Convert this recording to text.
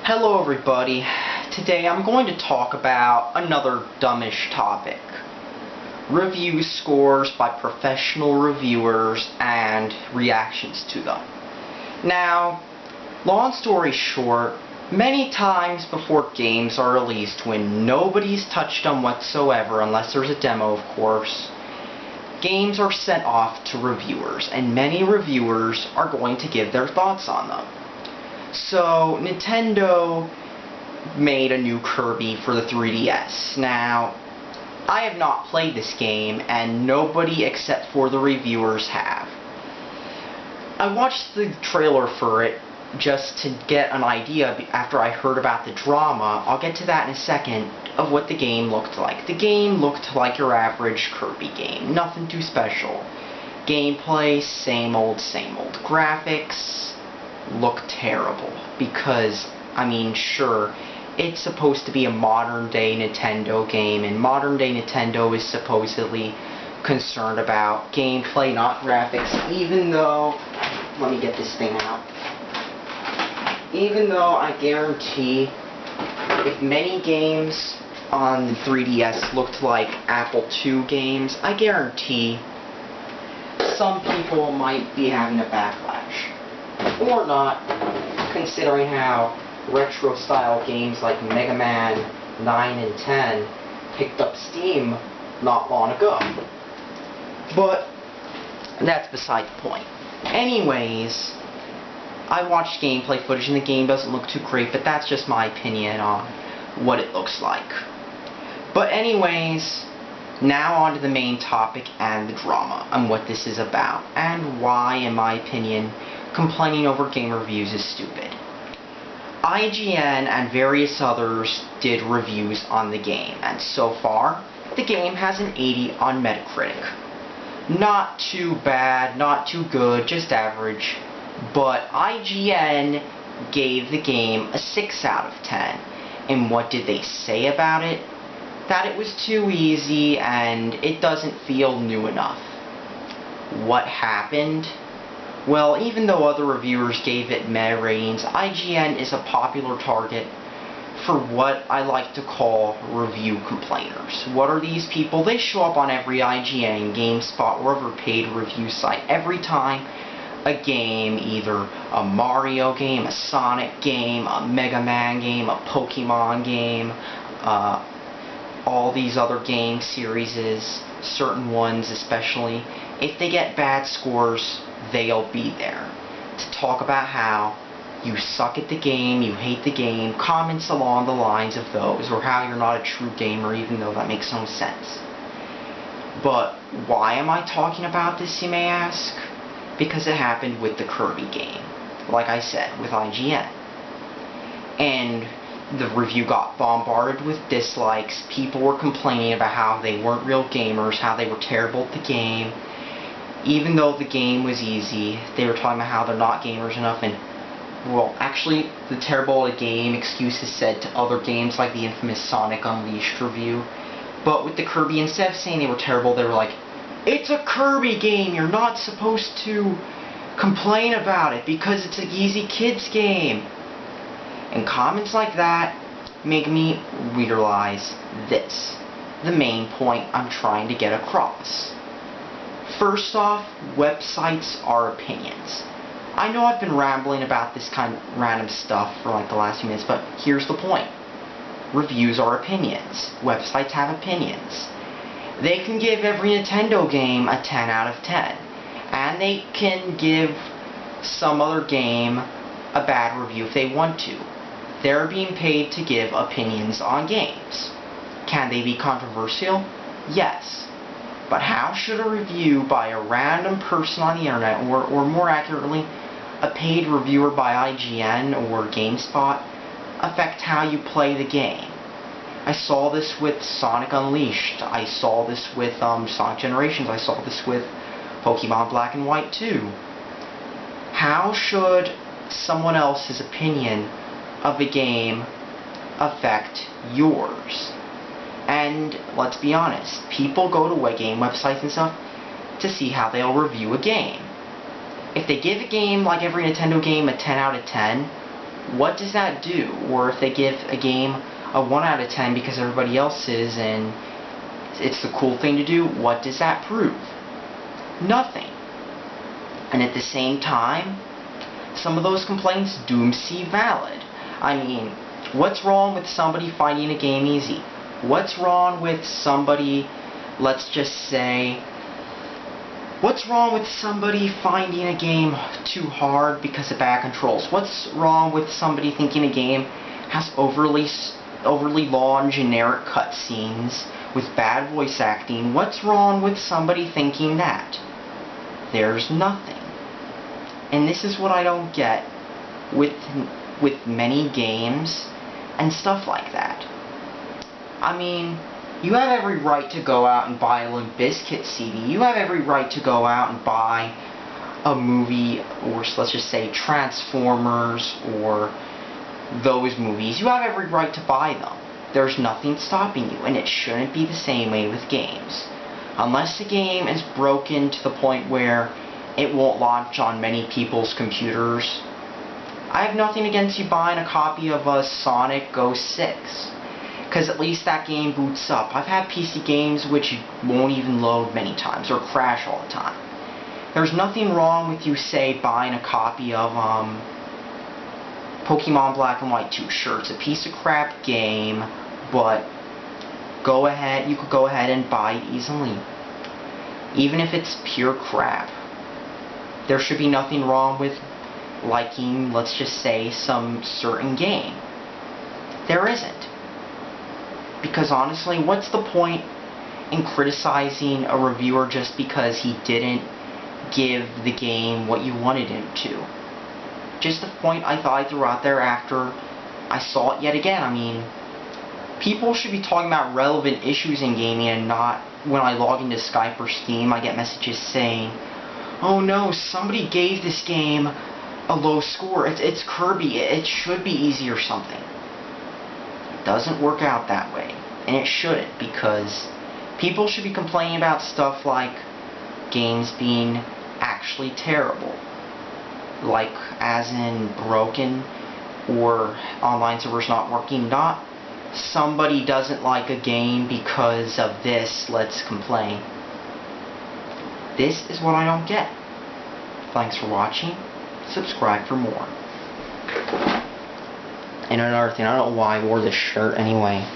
Hello everybody. Today I'm going to talk about another dumbish topic. Review scores by professional reviewers and reactions to them. Now, long story short, many times before games are released when nobody's touched them whatsoever, unless there's a demo of course, games are sent off to reviewers, and many reviewers are going to give their thoughts on them. So, Nintendo made a new Kirby for the 3DS. Now, I have not played this game, and nobody except for the reviewers have. I watched the trailer for it just to get an idea after I heard about the drama. I'll get to that in a second, of what the game looked like. The game looked like your average Kirby game. Nothing too special. Gameplay, same old, same old. Graphics look terrible because, I mean, sure, it's supposed to be a modern day Nintendo game, and modern day Nintendo is supposedly concerned about gameplay, not graphics, even though, let me get this thing out, even though I guarantee if many games on the 3DS looked like Apple II games, I guarantee some people might be having a backlash. Or not, considering how retro-style games like Mega Man 9 and 10 picked up steam not long ago. But that's beside the point. Anyways, I watched gameplay footage and the game doesn't look too great, but that's just my opinion on what it looks like. But anyways, now on to the main topic and the drama and what this is about, and why, in my opinion, complaining over game reviews is stupid. IGN and various others did reviews on the game, and so far, the game has an 80 on Metacritic. Not too bad, not too good, just average, but IGN gave the game a 6 out of 10. And what did they say about it? That it was too easy and it doesn't feel new enough. What happened? Well, even though other reviewers gave it meh ratings, IGN is a popular target for what I like to call review complainers. What are these people? They show up on every IGN, GameSpot, or other paid review site every time a game, either a Mario game, a Sonic game, a Mega Man game, a Pokemon game, all these other game series, certain ones especially, if they get bad scores, they'll be there to talk about how you suck at the game, you hate the game, comments along the lines of those, or how you're not a true gamer, even though that makes no sense. But why am I talking about this, you may ask? Because it happened with the Kirby game, like I said, with IGN. And the review got bombarded with dislikes. People were complaining about how they weren't real gamers, how they were terrible at the game. Even though the game was easy, they were talking about how they're not gamers enough, and, well, actually, the terrible at a game excuse is said to other games like the infamous Sonic Unleashed review. But with the Kirby, instead of saying they were terrible, they were like, it's a Kirby game, you're not supposed to complain about it because it's an easy kids game. And comments like that make me realize this, the main point I'm trying to get across. First off, websites are opinions. I know I've been rambling about this kind of random stuff for like the last few minutes, but here's the point. Reviews are opinions. Websites have opinions. They can give every Nintendo game a 10 out of 10. And they can give some other game a bad review if they want to. They're being paid to give opinions on games. Can they be controversial? Yes. But how should a review by a random person on the internet, or more accurately, a paid reviewer by IGN or GameSpot, affect how you play the game? I saw this with Sonic Unleashed. I saw this with Sonic Generations. I saw this with Pokemon Black and White 2. How should someone else's opinion of a game affect yours? And let's be honest, people go to game websites and stuff to see how they'll review a game. If they give a game, like every Nintendo game, a 10 out of 10, what does that do? Or if they give a game a 1 out of 10 because everybody else is and it's the cool thing to do, what does that prove? Nothing. And at the same time, some of those complaints do seem valid. I mean, what's wrong with somebody finding a game easy? What's wrong with somebody, let's just say, what's wrong with somebody finding a game too hard because of bad controls? What's wrong with somebody thinking a game has overly long generic cutscenes with bad voice acting? What's wrong with somebody thinking that? There's nothing. And this is what I don't get with many games and stuff like that. I mean, you have every right to go out and buy a Limp Bizkit CD. You have every right to go out and buy a movie, or let's just say Transformers, or those movies. You have every right to buy them. There's nothing stopping you, and it shouldn't be the same way with games. Unless the game is broken to the point where it won't launch on many people's computers, I have nothing against you buying a copy of Sonic 06. Because at least that game boots up. I've had PC games which won't even load many times, or crash all the time. There's nothing wrong with you, say, buying a copy of Pokemon Black and White 2. Sure, it's a piece of crap game, but you could go ahead and buy it easily. Even if it's pure crap. There should be nothing wrong with liking, let's just say, some certain game. There isn't. Because honestly, what's the point in criticizing a reviewer just because he didn't give the game what you wanted him to? Just the point I thought I threw out there after I saw it yet again. I mean, people should be talking about relevant issues in gaming, and not when I log into Skype or Steam I get messages saying, oh no, somebody gave this game a low score. It's Kirby. It should be easy or something. Doesn't work out that way, and it shouldn't, because people should be complaining about stuff like games being actually terrible, like as in broken or online servers not working, not somebody doesn't like a game because of this, let's complain. This is what I don't get. Thanks for watching. Subscribe for more. And another thing, I don't know why I wore this shirt anyway.